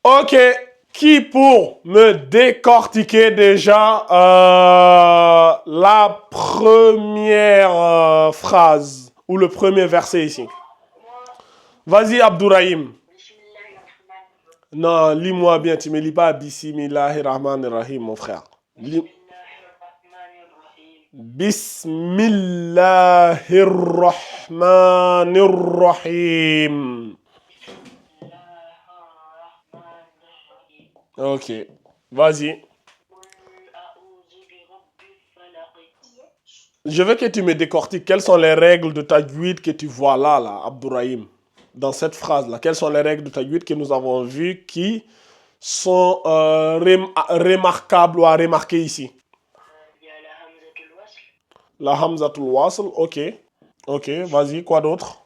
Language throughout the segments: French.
Ok. Qui pour me décortiquer déjà la première phrase ou le premier verset ici? Vas-y, Abdourahim. Non, lis-moi bien, tu me lis pas Bismillahirrahmanirrahim, mon frère. Bismillahirrahmanirrahim. Ok, vas-y. Je veux que tu me décortiques. Quelles sont les règles de tajwid que tu vois là, Abdourahim, dans cette phrase-là? Quelles sont les règles de tajwid que nous avons vues qui sont remarquables ou à remarquer ici? La hamzatul wasl, ok. Ok, vas-y, quoi d'autre?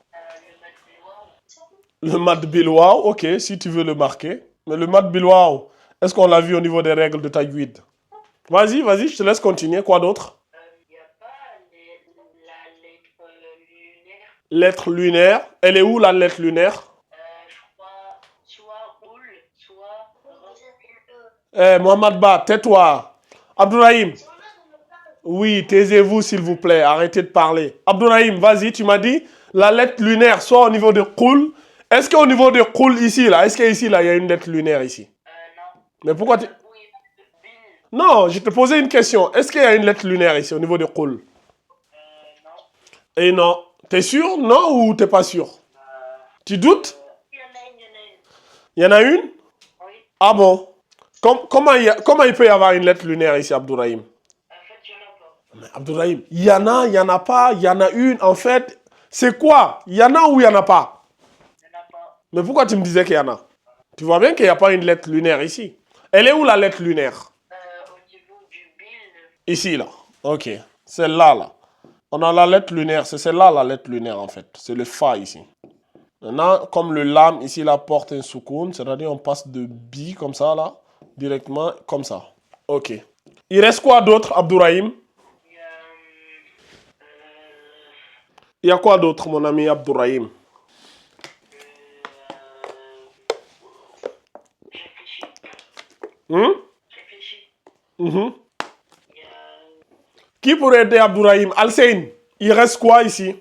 Le mad bil waw, ok, si tu veux le marquer. Mais le mad bil waw, est-ce qu'on l'a vu au niveau des règles de tajwid? Vas-y, vas-y, je te laisse continuer. Quoi d'autre? Lettre lunaire. Elle est où la lettre lunaire? Eh, Mohamed Ba, tais-toi. Abdourahim, oui, taisez-vous s'il vous plaît. Arrêtez de parler. Abdourahim, vas-y, tu m'as dit la lettre lunaire, soit au niveau de Koul. Est-ce qu'au niveau de Koul ici, là, est-ce qu'ici, là, il y a une lettre lunaire ici? Mais pourquoi tu... Non, je te posais une question. Est-ce qu'il y a une lettre lunaire ici, au niveau de Koul? Et non. T'es sûr, non, ou t'es pas sûr? Tu doutes? Il y en a une? Ah bon? Comment il peut y avoir une lettre lunaire ici, Abdourahim? Mais Abdourahim, il y en a pas, il y en a une. En fait, c'est quoi? Il y en a ou il y en a pas? Mais pourquoi tu me disais qu'il y en a? Tu vois bien qu'il n'y a pas une lettre lunaire ici. Elle est où la lettre lunaire? Ici, là. Ok. Celle-là, là. On a la lettre lunaire. C'est celle-là, la lettre lunaire, en fait. C'est le fa ici. Maintenant, comme le lam, ici, là, porte un soukoun, c'est-à-dire on passe de bi, comme ça, là, directement, comme ça. Ok. Il reste quoi d'autre, Abdourahim? Il y a quoi d'autre, mon ami Abdourahim? Mhm. Qui pourrait aider Abdourahim? Al-Seyn, il reste quoi ici?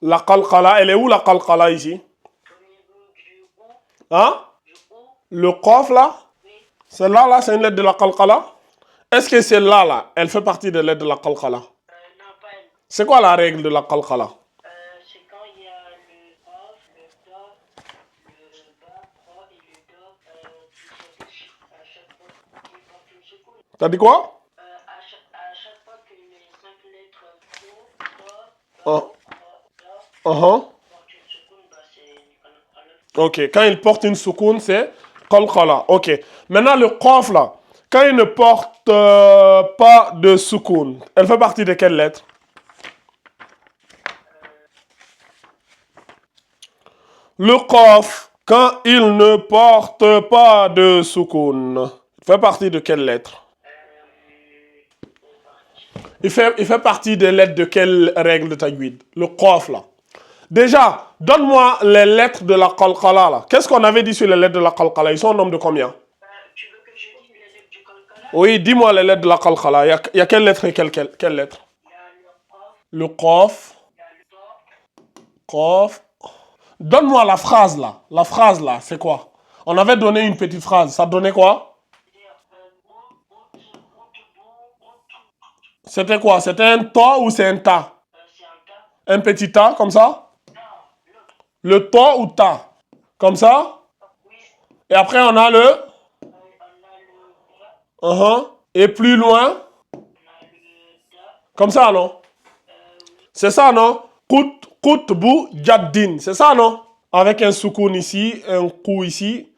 La qalqala, elle est où la qalqala ici? Hein? Le qaf là? Celle-là, là, c'est une lettre de la qalqala? Est-ce que celle-là, là, elle fait partie des lettres de la qalqala? C'est quoi la règle de la qalqala? T'as dit quoi? Oh. Uh-huh. Ok, quand il porte une soukoun, c'est qalqala. Ok. Maintenant, le qaf là, quand il ne porte pas de soukoun, elle fait partie de quelle lettre? Le qaf, quand il ne porte pas de soukoun, fait partie de quelle lettre? Il fait partie des lettres de quelle règle de tajwid? Le qaf là. Déjà, donne-moi les lettres de la qalqala là. Qu'est-ce qu'on avait dit sur les lettres de la qalqala? Ils sont au nombre de combien? Oui, dis-moi les lettres de la qalqala. Il y a quelle lettre et quelle lettre? Le qaf. Qaf. Donne-moi la phrase là. La phrase là, c'est quoi? On avait donné une petite phrase. Ça donnait quoi? C'était quoi? C'était un ta ou c'est un ta? Un petit ta, comme ça? Le ta ou ta? Comme ça? Et après, on a le... Et plus loin? Comme ça, non? C'est ça, non? Koutbou jaddin. C'est ça, non? Avec un soukoun ici, un kou ici.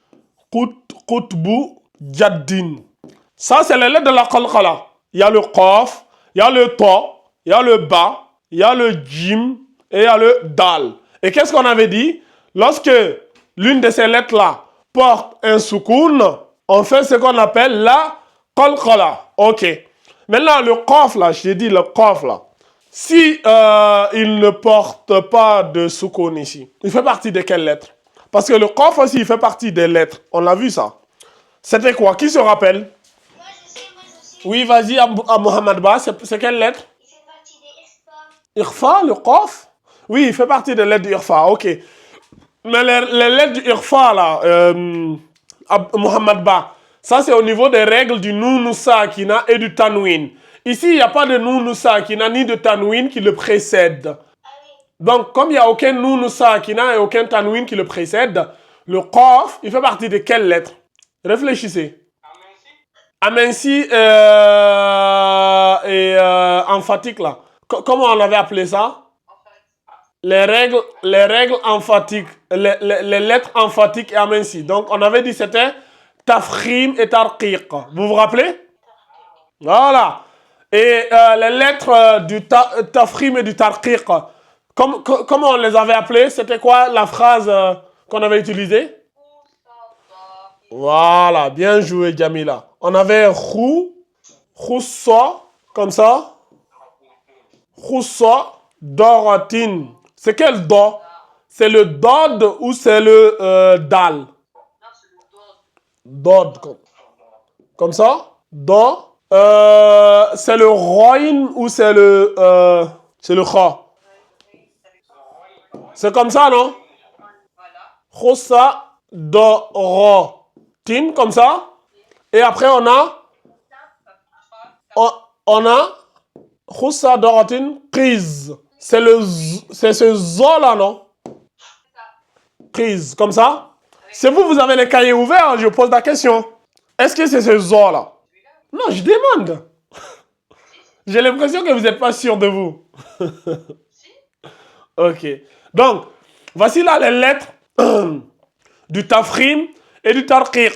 Koutbou jaddin. Ça, c'est les lettres de la qalqala. Il y a le qaf, il y a le ta, il y a le ba, il y a le jim et il y a le dal. Et qu'est-ce qu'on avait dit? Lorsque l'une de ces lettres-là porte un soukoun, on fait ce qu'on appelle la qalqala. Ok. Maintenant, le qaf là, je t'ai dit le qaf là. Si il ne porte pas de soukoun ici, il fait partie de quelle lettre? Parce que le qaf aussi, il fait partie des lettres. On l'a vu ça. C'était quoi? Qui se rappelle? Moi je sais. Oui, vas-y, à Mohamed Ba, c'est quelle lettre? Il fait partie des Irfa. Irfa, le qaf? Oui, il fait partie des lettres du Irfa, ok. Mais les lettres du Irfa, là, Mohamed Ba, ça c'est au niveau des règles du Nounou Sakina et du Tanwin. Ici, il n'y a pas de Nounou Sakina ni de Tanwin qui le précède. Ah oui. Donc, comme il n'y a aucun Nounou Sakina et aucun Tanwin qui le précède, le Qaf, il fait partie de quelle lettre? Réfléchissez. Aminci et emphatique, là. Comment on avait appelé ça? Les règles emphatiques, les lettres emphatiques et aminci. Donc, on avait dit c'était Tafkhim et Tarqiq. Vous vous rappelez? Voilà. Et les lettres du Tafkhim et du Tarqiq, comment on les avait appelées? C'était quoi la phrase qu'on avait utilisée? Voilà, bien joué Jamila. On avait Khou, Khoussa, comme ça. Khoussa, Doratin. C'est quel do? C'est le dod ou c'est le dal? Dod, comme ça. Do. C'est le roin ou c'est le kha? C'est comme ça, non? Khoussa, Doratin, comme ça. Et après, on a Khoussa, Doratin, Qiz. C'est ce zo là, non? Qiz, comme ça. Si vous avez les cahiers ouverts, je pose la question. Est-ce que c'est ce zo là? Non, je demande. J'ai l'impression que vous n'êtes pas sûr de vous. Ok. Donc, voici là les lettres du Tafkhim et du Tarqiq.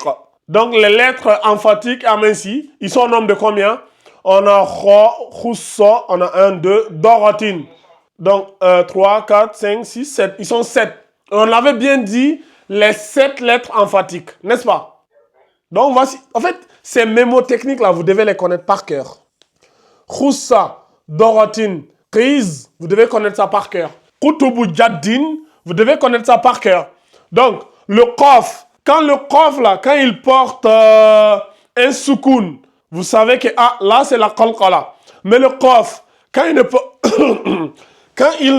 Donc, les lettres emphatiques aminci, ils sont au nombre de combien? On a Kha, Khoussa, on a 1, 2, Doratin. Donc, 3, 4, 5, 6, 7. Ils sont 7. On avait bien dit les 7 lettres emphatiques, n'est-ce pas? Donc, voici. En fait, ces mémotechniques là, vous devez les connaître par cœur. Khoussa, Doratin, Qiz, vous devez connaître ça par cœur. Kutubu Jaddin, vous devez connaître ça par cœur. Donc, le qaf, quand le qaf là, quand il porte un soukoun, vous savez que là c'est la qalqala. Mais le qaf, quand il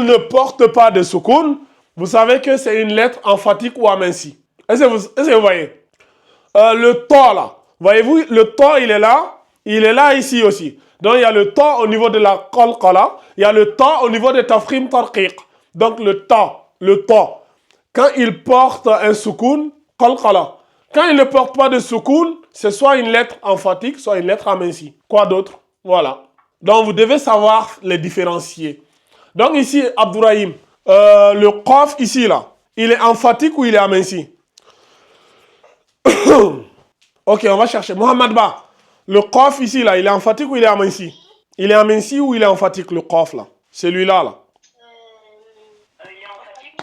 ne porte pas de soukoun, vous savez que c'est une lettre emphatique ou aminci. Est-ce que vous voyez? Le ta là, voyez-vous, le ta il est là ici aussi. Donc il y a le ta au niveau de la qalqala, il y a le ta au niveau de tafkhim tarqiq. Donc le ta, quand il porte un soukoun, qalqala. Quand il ne porte pas de soukoun, c'est soit une lettre emphatique, soit une lettre aminci. Quoi d'autre? Voilà. Donc vous devez savoir les différencier. Donc ici, Abdourahim, le qaf ici là, il est emphatique ou il est aminci? Ok, on va chercher. Mohamed Ba, le qaf ici là, il est emphatique ou il est aminci? Il est aminci ou il est emphatique le qaf là? Celui-là là. Il est emphatique.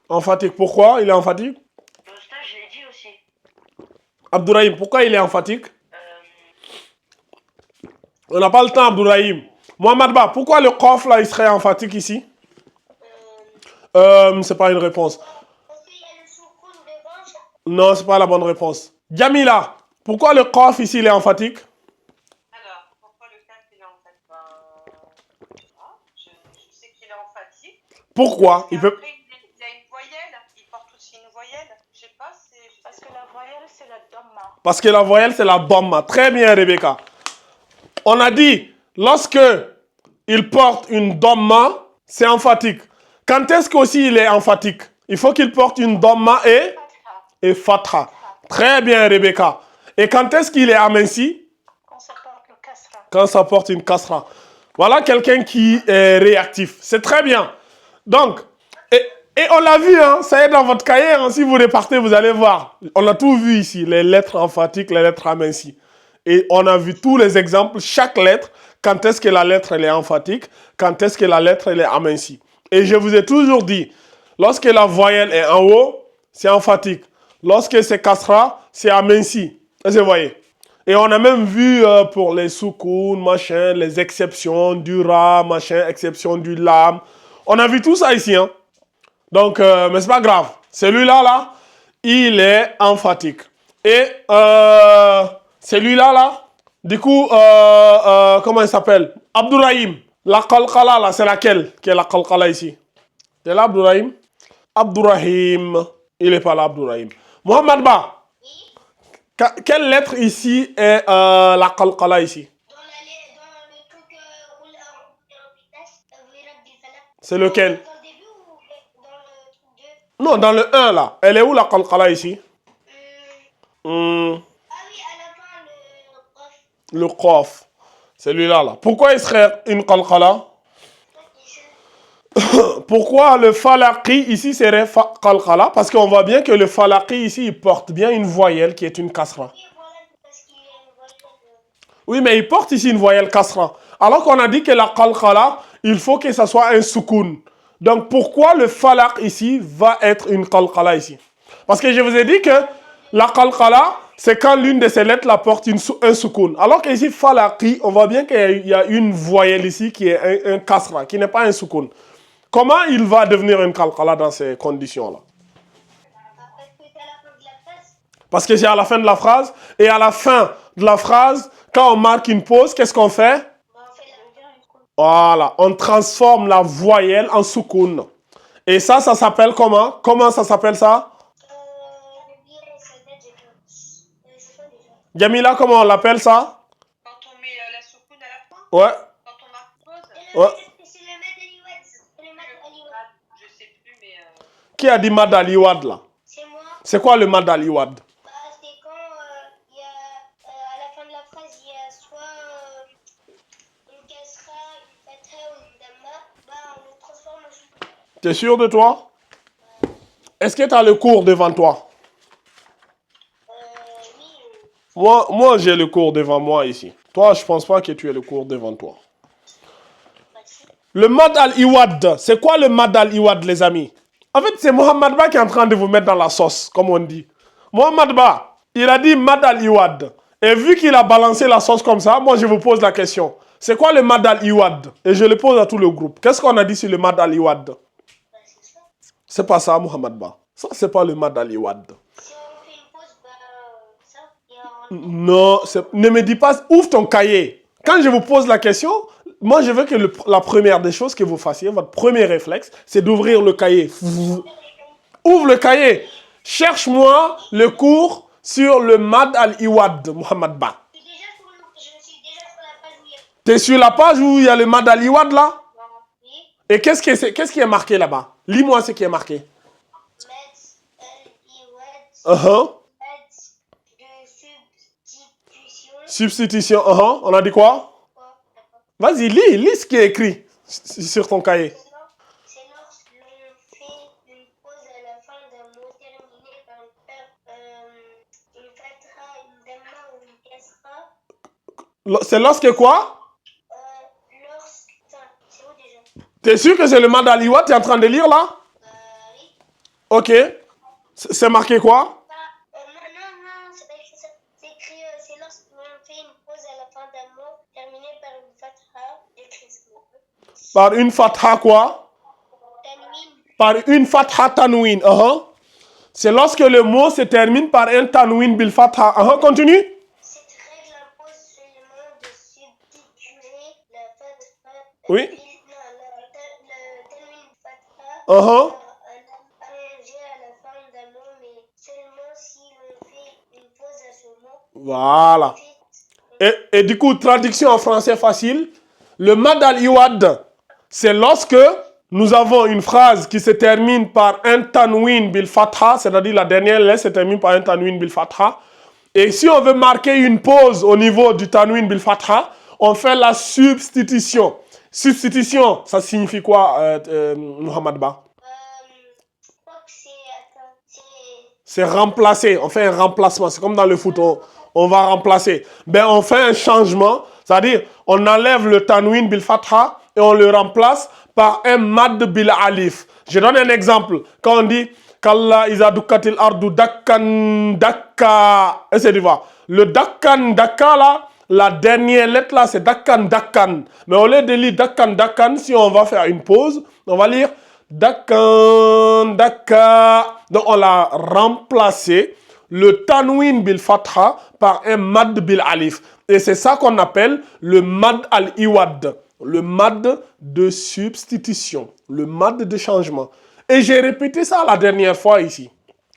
Emphatique, pourquoi il est emphatique? Le stage, je l'ai dit aussi. Abdourahim, pourquoi il est emphatique? On n'a pas le temps, Abdourahim. Mohamed Ba, pourquoi le qaf là, il serait emphatique ici? C'est pas une réponse. Parce qu'il y a le soukoun devant. Non, c'est pas la bonne réponse. Jamila, pourquoi le qaf ici, il est emphatique? Alors, pourquoi le cas il est emphatique? Je sais qu'il est emphatique. Pourquoi? Il peut... il a une voyelle. Il porte aussi une voyelle. Je sais pas, c'est... Parce que la voyelle, c'est la dhamma. Parce que la voyelle, c'est la dhamma. Très bien, Rebecca. On a dit, lorsque il porte une dhamma, c'est emphatique. Quand est-ce qu'aussi il est emphatique? Il faut qu'il porte une dhamma et fatha. Très bien, Rebecca. Et quand est-ce qu'il est aminci? Quand ça porte le kasra. Quand ça porte une kasra. Voilà quelqu'un qui est réactif. C'est très bien. Donc, et on l'a vu, hein, ça y est dans votre cahier, hein, si vous repartez, vous allez voir. On a tout vu ici, les lettres emphatiques, les lettres amincies. Et on a vu tous les exemples, chaque lettre, quand est-ce que la lettre elle est emphatique, quand est-ce que la lettre elle est amincie. Et je vous ai toujours dit, lorsque la voyelle est en haut, c'est emphatique. Lorsque c'est kasra, c'est aminci. Est-ce que vous voyez? Et on a même vu pour les soukoun, machin, les exceptions du ra, machin, exception du lam. On a vu tout ça ici, hein. Donc, mais c'est pas grave. Celui-là, là, il est emphatique. Et celui-là, là, du coup, comment il s'appelle? Abdourahim. La qalqala, là, c'est laquelle qui est la qalqala ici? C'est là, Abdourahim? Abdourahim. Il n'est pas là, Abdourahim. Mohamed Ba. Quelle lettre ici est la qalqala ici? Dans le truc roule en vitesse, C'est lequel? dans le début ou dans le truc 2? Non, dans le 1 là. Elle est où la qalqala ici? Ah oui, à la fin, Le qaf. Celui-là là. Pourquoi il serait une qalqala? Pourquoi le falaqi ici serait qalqala? Parce qu'on voit bien que le falaqi ici, il porte bien une voyelle qui est une kasra. oui, voilà, parce qu'il y a une voiture. Oui, mais il porte ici une voyelle kasra. Alors qu'on a dit que la qalqala, il faut que ça soit un soukoun. Donc pourquoi le falaq ici va être une qalqala ici? Parce que je vous ai dit que la qalqala, c'est quand l'une de ces lettres la porte un soukoun. Alors qu'ici, falaqi, on voit bien qu'il y a une voyelle ici qui est un kasra, qui n'est pas un soukoun. Comment il va devenir une qalqala dans ces conditions-là? Parce que c'est à la fin de la phrase. Parce que c'est à la fin de la phrase. Et à la fin de la phrase, quand on marque une pause, qu'est-ce qu'on fait? On fait la Voilà, on transforme la voyelle en soukoun. Et ça s'appelle comment? Comment ça s'appelle ça? Jamila, comment on l'appelle ça? Quand on met la soukoun à la fin, Ouais. quand on marque pause, Ouais. C'est le mad aliwad. C'est le mad aliwad. je sais plus, mais Qui a dit mad aliwad là? C'est moi. C'est quoi le mad aliwad? Bah, c'est quand il y a, à la fin de la phrase, il y a soit une kasra, une fatha ou une damma. Bah, on le transforme en soukoun. T'es sûr de toi? Est-ce que tu as le cours devant toi? Oui. Moi j'ai le cours devant moi ici. Toi, je pense pas que tu aies le cours devant toi. Le mad al-iwad, c'est quoi le mad al-iwad, les amis? En fait, c'est Mohamed Ba qui est en train de vous mettre dans la sauce, comme on dit. Mohamed Ba, il a dit mad al-iwad. Et vu qu'il a balancé la sauce comme ça, moi je vous pose la question. C'est quoi le mad al-iwad? Et je le pose à tout le groupe. Qu'est-ce qu'on a dit sur le mad al-iwad? Bah, c'est ça. C'est pas ça, Mohamed Ba. Ça, c'est pas le mad al-iwad. Si on fait une pause, bah, ça, et on... Non, ne me dis pas, ouvre ton cahier. Quand je vous pose la question, moi je veux que la première des choses que vous fassiez, votre premier réflexe, c'est d'ouvrir le cahier. Ouvre le cahier. Cherche-moi le cours sur le mad al-iwad, Mohamed Ba. Je suis déjà sur la page où il y a... T'es sur la page où il y a le mad al-iwad là? Oui. Et qu'est-ce qui est marqué là-bas? Lis-moi ce qui est marqué. Mad al-iwad. Mad de substitution. Substitution, on a dit quoi? Vas-y, lis ce qui est écrit sur ton cahier. C'est lorsque l'on fait une pause à la fin d'un mot terminé par une fatha, une damma ou une kasra. C'est lorsque quoi? C'est où déjà? T'es sûr que c'est le mad al-iwad tu es en train de lire là? Oui. Ok. C'est marqué quoi? Non, c'est pas écrit ça. C'est écrit, c'est lorsque l'on fait une pause à la fin d'un mot terminé par une fatha. Par une fatha quoi? Tanwin. Par une fatha tanwin. C'est lorsque le mot se termine par un tanwin bil fatha. Continue. Cette règle impose seulement de substituer la fatha. Oui. Le tanwin fatha. Allongé à la fin d'un mot, mais seulement si l'on fait une pause à ce mot. Voilà. Et du coup, traduction en français facile. Le mad al-iwad, c'est lorsque nous avons une phrase qui se termine par un tanwin bil fatha, c'est-à-dire la dernière lettre se termine par un tanwin bil fatha. Et si on veut marquer une pause au niveau du tanwin bil fatha, on fait la substitution. Substitution, ça signifie quoi, Mohamed Ba? Je crois que c'est remplacer. On fait un remplacement. C'est comme dans le foot, on va remplacer. Ben, on fait un changement, c'est-à-dire on enlève le tanwin bil fatha et on le remplace par un mad bil alif. Je donne un exemple. Quand on dit Kalla iza dukkatil ardu dakkan dakka, essayez de voir. Le dakkan, dakka là, la dernière lettre là, c'est dakkan, dakkan. Mais au lieu de lire dakkan, dakkan, si on va faire une pause, on va lire dakkan, dakka. Donc on l'a remplacé, le tanwin bil fatha, par un mad bil alif. Et c'est ça qu'on appelle le mad al-iwad. Le mad de substitution. Le mad de changement. Et j'ai répété ça la dernière fois ici.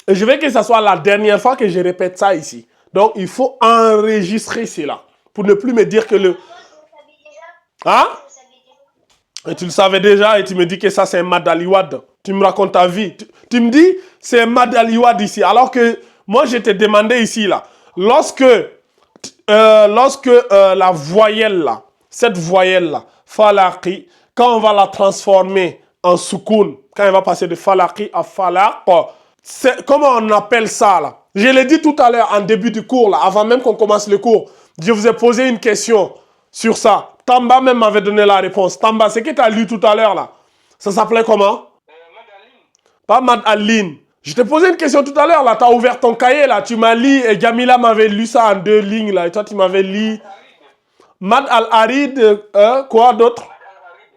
Et je veux que ce soit la dernière fois que je répète ça ici. Donc, il faut enregistrer cela. Pour ne plus me dire que le... Vous savez déjà? Hein? Vous savez déjà? Et tu le savais déjà et tu me dis que ça, c'est un mad aliwad. Tu me racontes ta vie. Tu me dis, c'est un mad aliwad ici. Alors que moi, je t'ai demandé ici, là. Lorsque la voyelle, là, cette voyelle-là, falaqi, quand on va la transformer en soukoun, quand elle va passer de falaqi à falaq, comment on appelle ça là? Je l'ai dit tout à l'heure en début du cours, là, avant même qu'on commence le cours. Je vous ai posé une question sur ça. Tamba même m'avait donné la réponse. Tamba, c'est que tu as lu tout à l'heure là. Ça s'appelait comment? Pas Mad Aline. Je t'ai posé une question tout à l'heure là. Tu as ouvert ton cahier là. Tu m'as lu et Jamila m'avait lu ça en 2 lignes là. Et toi tu m'avais lu Mad Al-Arid, quoi d'autre?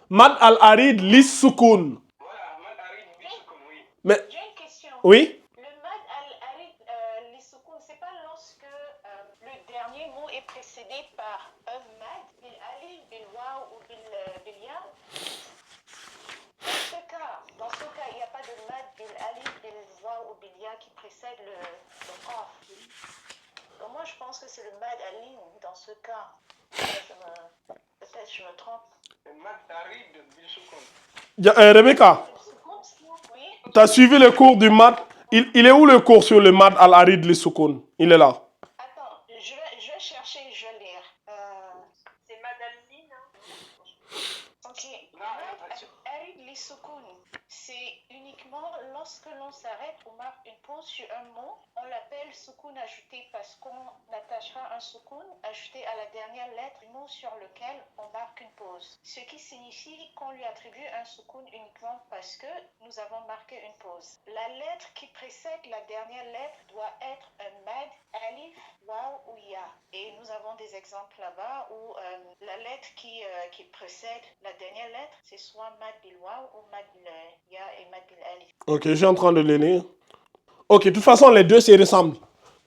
Mad Al-Arid, Lis Soukoun. Mais, J'ai une question. oui? Le mad al-arid, l'isoukoun, c'est pas lorsque le dernier mot est précédé par un mad, bil alif, bil waw ou bil ya. Dans ce cas, il n'y a pas de mad bil alif, bil waw ou bil ya qui précède le qaf. Donc moi, je pense que c'est le mad al-lin dans ce cas. Peut-être je me trompe. Le mad arid bil soukoun. Rebecca, Oui. tu as suivi le cours du mad. Il est où le cours sur le mad Al-Arid, Lis Soukoun? Il est là. Attends, je vais chercher, je vais lire. C'est Madaline, hein? Ok. Mad al-arid li soukoun, c'est uniquement lorsque l'on s'arrête ou marque une pause sur un mot, on l'appelle soukoun ajouté parce qu'on attachera un soukoun ajouté à la dernière lettre du mot sur lequel on marque une pause. Ce qui signifie qu'on lui attribue un soukoun uniquement parce que nous avons marqué une pause. La lettre qui précède la dernière lettre doit être un mad, alif, waw ou ya. Et nous avons des exemples là-bas où la lettre qui précède la dernière lettre, c'est soit mad bil waw ou mad bil ya et mad bil alif. Ok, je suis en train de le lire. Ok, de toute façon, les deux se ressemblent.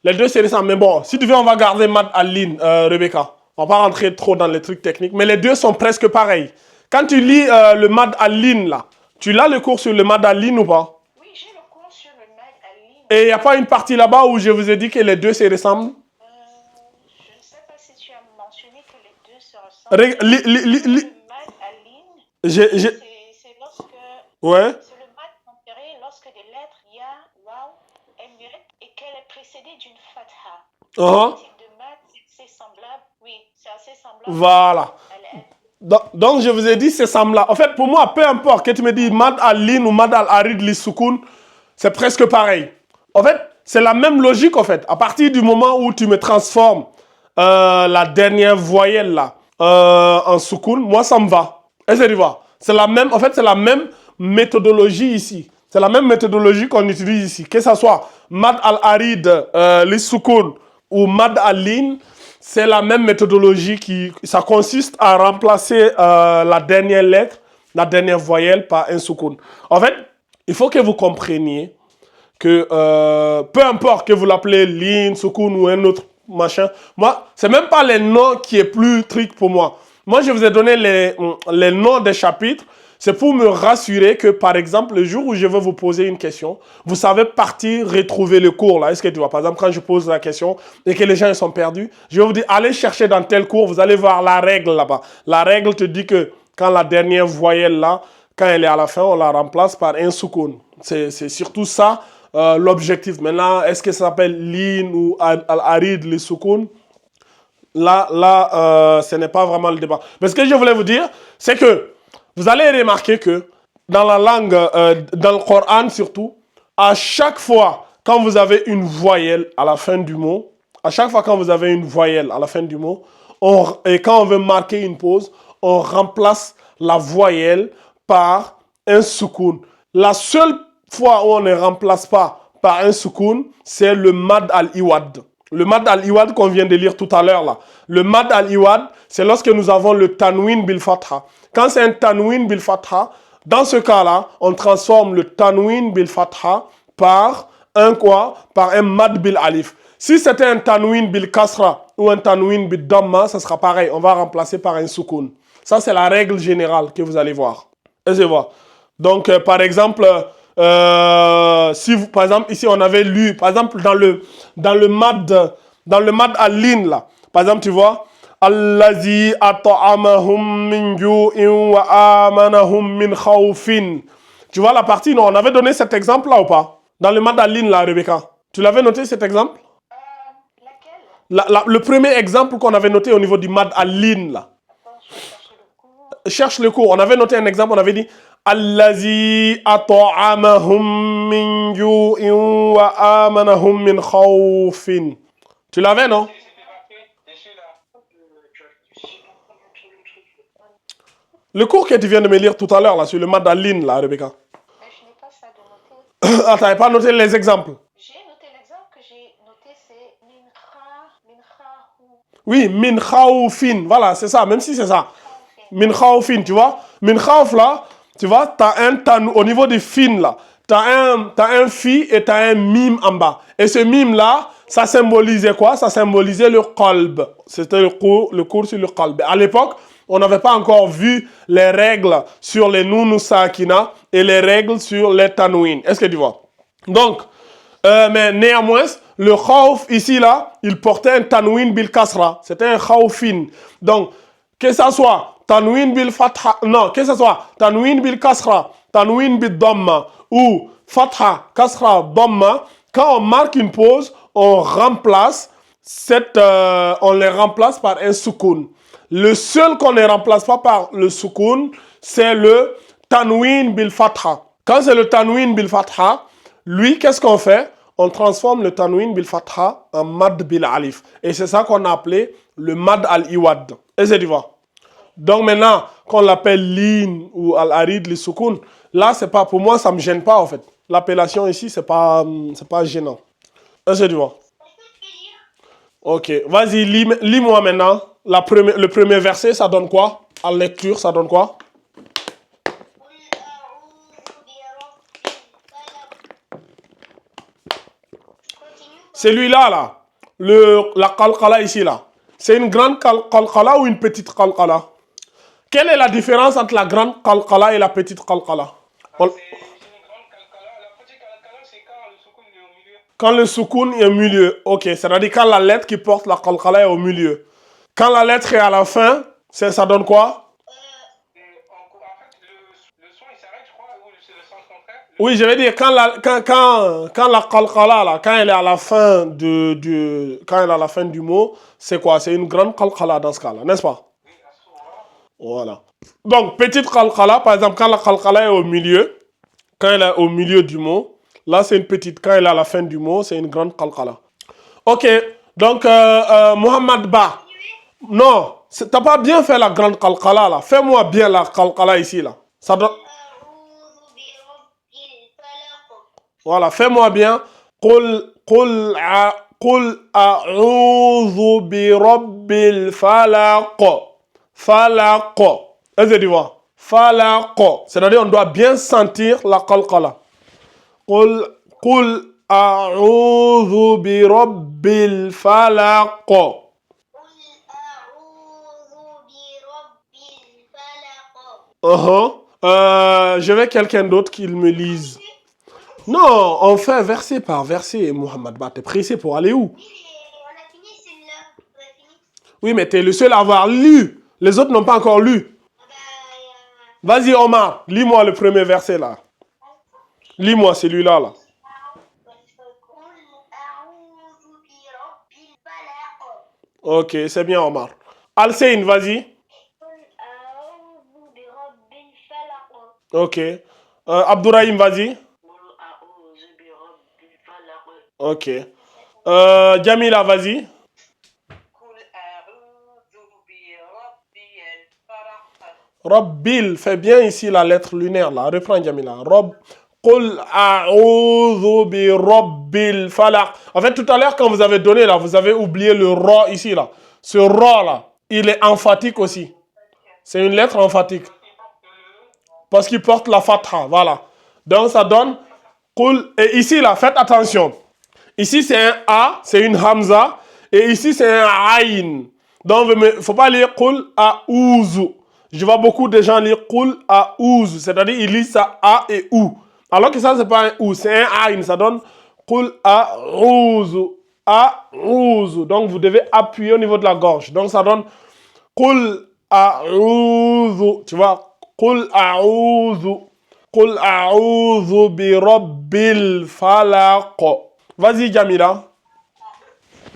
Les deux se ressemblent. Mais bon, si tu veux, on va garder Mad Aline, Rebecca. On va pas rentrer trop dans les trucs techniques. Mais les deux sont presque pareils. Quand tu lis le Mad Aline, là, tu l'as le cours sur le Mad Aline ou pas? Oui, j'ai le cours sur le mad al-lin. Et il n'y a pas une partie là-bas où je vous ai dit que les deux se ressemblent? Je ne sais pas si tu as mentionné que les deux se ressemblent. Le mad al-lin, c'est lorsque... Ouais. C'est le mad tempéré lorsque des lettres ya, waw est muette et qu'elle est précédée d'une fatha. Uh-huh. Ce type de mad, c'est semblable. Oui, c'est assez semblable. Voilà. à la- Donc, je vous ai dit, c'est semblable. En fait, pour moi, peu importe que tu me dis Mad Al-Lin ou Mad Al-Arid Lis Soukoun, c'est presque pareil. En fait, c'est la même logique, en fait. À partir du moment où tu me transformes la dernière voyelle, là, en Soukoun, moi, ça me va. Est-ce que tu vois? C'est la même, en fait, c'est la même méthodologie ici. C'est la même méthodologie qu'on utilise ici. Que ce soit Mad Al-Arid Lis Soukoun ou Mad Al-Lin, c'est la même méthodologie ça consiste à remplacer la dernière lettre, la dernière voyelle par un soukoun. En fait, il faut que vous compreniez que peu importe que vous l'appelez lin, soukoun ou un autre machin, moi, c'est même pas les noms qui est plus truc pour moi. Moi, je vous ai donné les noms des chapitres. C'est pour me rassurer que, par exemple, le jour où je vais vous poser une question, vous savez partir retrouver le cours. Là. Est-ce que tu vois? Par exemple, quand je pose la question et que les gens ils sont perdus, je vais vous dire, allez chercher dans tel cours, vous allez voir la règle là-bas. La règle te dit que quand la dernière voyelle là, quand elle est à la fin, on la remplace par un soukoun. C'est surtout ça l'objectif. Maintenant, est-ce que ça s'appelle lin ou al-arid, le soukoun? Là, ce n'est pas vraiment le débat. Mais ce que je voulais vous dire, c'est que vous allez remarquer que dans la langue, dans le Coran surtout, à chaque fois quand vous avez une voyelle à la fin du mot, à chaque fois quand vous avez une voyelle à la fin du mot, et quand on veut marquer une pause, on remplace la voyelle par un soukoun. La seule fois où on ne remplace pas par un soukoun, c'est le mad al-iwad. Le mad al-iwad qu'on vient de lire tout à l'heure là. Le mad al-iwad, c'est lorsque nous avons le tanwin bil fatha. Quand c'est un tanwin bil fatha, dans ce cas-là, on transforme le tanwin bil fatha par un quoi? Par un mad bil alif. Si c'était un tanwin bil kasra ou un tanwin bil damma, ça sera pareil. On va remplacer par un soukoun. Ça, c'est la règle générale que vous allez voir. Essayez voir. Donc, par exemple, si vous, par exemple, ici, on avait lu, par exemple, dans le mad al-lin, là. Par exemple, tu vois, Allazi at'amahum min ju'in wa amanahum min khawfin. Tu vois la partie, non, on avait donné cet exemple-là ou pas? Dans le mad al-lin, là, Rebecca. Tu l'avais noté, cet exemple? Laquelle? Le premier exemple qu'on avait noté au niveau du mad al-lin, là. Attends, je vais chercher le cours. Cherche le cours. On avait noté un exemple, on avait dit Allazi at'amahum min ju'in wa amanahum min khawfin. Tu l'avais, non? C'était marqué, je suis là. Le cours que tu viens de me lire tout à l'heure, là, sur le mad al-lin, là, Rebecca. Mais je n'ai pas ça de noter. Ah, t'avais pas noté les exemples? J'ai noté l'exemple que j'ai noté, c'est mincha, Oui, min khawfin. Voilà, c'est ça, même si c'est ça. mincha, Min khawfin, tu vois? Min khawf, là, tu vois, t'as au niveau des fin, là, t'as un fi et t'as un mime en bas. Et ce mime, là, ça symbolisait quoi? Ça symbolisait le qalb. C'était le cours sur le qalb. À l'époque, on n'avait pas encore vu les règles sur les noun sakina et les règles sur les tanwin. Est-ce que tu vois? Donc, mais néanmoins, le khawf ici, là, il portait un tanwin bil kasra. C'était un khawfin. Donc, que ça soit tanwin bil fatha, non, que ça soit tanwin bil kasra, tanwin bil dhamma ou fatha, kasra, dhamma, quand on marque une pause, on remplace on les remplace par un soukoun. Le seul qu'on ne remplace pas par le soukoun, c'est le tanwin bil fatha. Quand c'est le tanwin bil fatha, lui, qu'est-ce qu'on fait? On transforme le tanwin bil fatha en mad bil alif. Et c'est ça qu'on a appelé le mad al-iwad. Est-ce que tu vois? Donc maintenant, qu'on l'appelle lin ou al-arid, le soukoun, là, c'est pas, pour moi, ça me gêne pas en fait. L'appellation ici, c'est pas gênant. Est-ce que tu vois? Ok, vas-y, lis-moi maintenant. Le premier verset, ça donne quoi? En lecture, ça donne quoi? Celui-là, là, la qalqala ici, là, c'est une grande qalqala ou une petite qalqala? Quelle est la différence entre la grande qalqala et la petite qalqala? C'est une grande calcala. La petite calcala, c'est quand le soukoun est au milieu. Quand le soukoun est au milieu, ok, c'est-à-dire quand la lettre qui porte la qalqala est au milieu. Quand la lettre est à la fin, ça donne quoi? En fait, le son, il s'arrête, je crois, ou c'est le sens contraire. Oui, je vais dire, quand la qalqala, là, quand elle est à la fin quand elle est à la fin du mot, c'est quoi? C'est une grande qalqala dans ce cas-là, n'est-ce pas? Oui, à ce moment-là. Voilà. Donc, petite qalqala, par exemple, quand la qalqala est au milieu, quand elle est au milieu du mot, là, c'est une petite. Quand elle est à la fin du mot, c'est une grande qalqala. Ok, donc, Mohamed Ba. Non, t'as pas bien fait la grande qalqala, là. Fais-moi bien la qalqala ici, là. Ça doit... Voilà, fais-moi bien. Qul a'udhu bi rabbil falaq. Falaq. Est-ce que tu vois? Falaq. C'est-à-dire, on doit bien sentir la qalqala. Qul a'udhu bi rabbil falaq. Je vais quelqu'un d'autre qui me lise. Non, on fait verset par verset, Mohamed Ba. T'es pressé pour aller où? Oui, mais t'es le seul à avoir lu. Les autres n'ont pas encore lu. Vas-y, Omar, lis-moi le premier verset là. Lis-moi celui-là là. Ok, c'est bien, Omar. Al-Seyn, vas-y. Ok. Abdourahim, vas-y. Ok. Jamila, vas-y. Rabbil, fais bien ici la lettre lunaire là. Reprends Jamila. Qul a'udhu bi rabbil falaq. En fait, tout à l'heure, quand vous avez donné là, vous avez oublié le ra ici là. Ce ra là, il est emphatique aussi. C'est une lettre emphatique. Parce qu'il porte la fatha, voilà. Donc ça donne Qul. Et ici là, faites attention. Ici c'est un A, c'est une Hamza. Et ici c'est un Aïn. Donc il ne faut pas lire Qul a'udhu. Je vois beaucoup de gens lire Qul a'udhu. C'est-à-dire ils lisent ça A et OU. Alors que ça c'est pas un OU, c'est un Aïn. Ça donne Qul a'udhu. A'udhu. Donc vous devez appuyer au niveau de la gorge. Donc ça donne Qul a'udhu. Tu vois, Qul a'udhu. Qul a'udhu bi rabbil falaq. Vas-y, Jamila.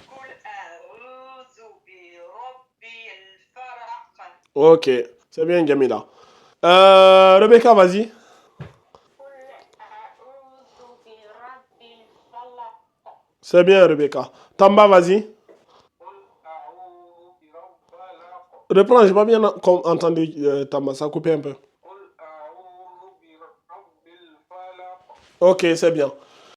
قل أعوذ برب الفلق. Ok, c'est bien, Jamila. Rebecca, vas-y. قل أعوذ برب الفلق. C'est bien, Rebecca. Tamba, vas-y. Reprends, j'ai pas bien entendu Tamba, ça a coupé un peu. Ok, c'est bien.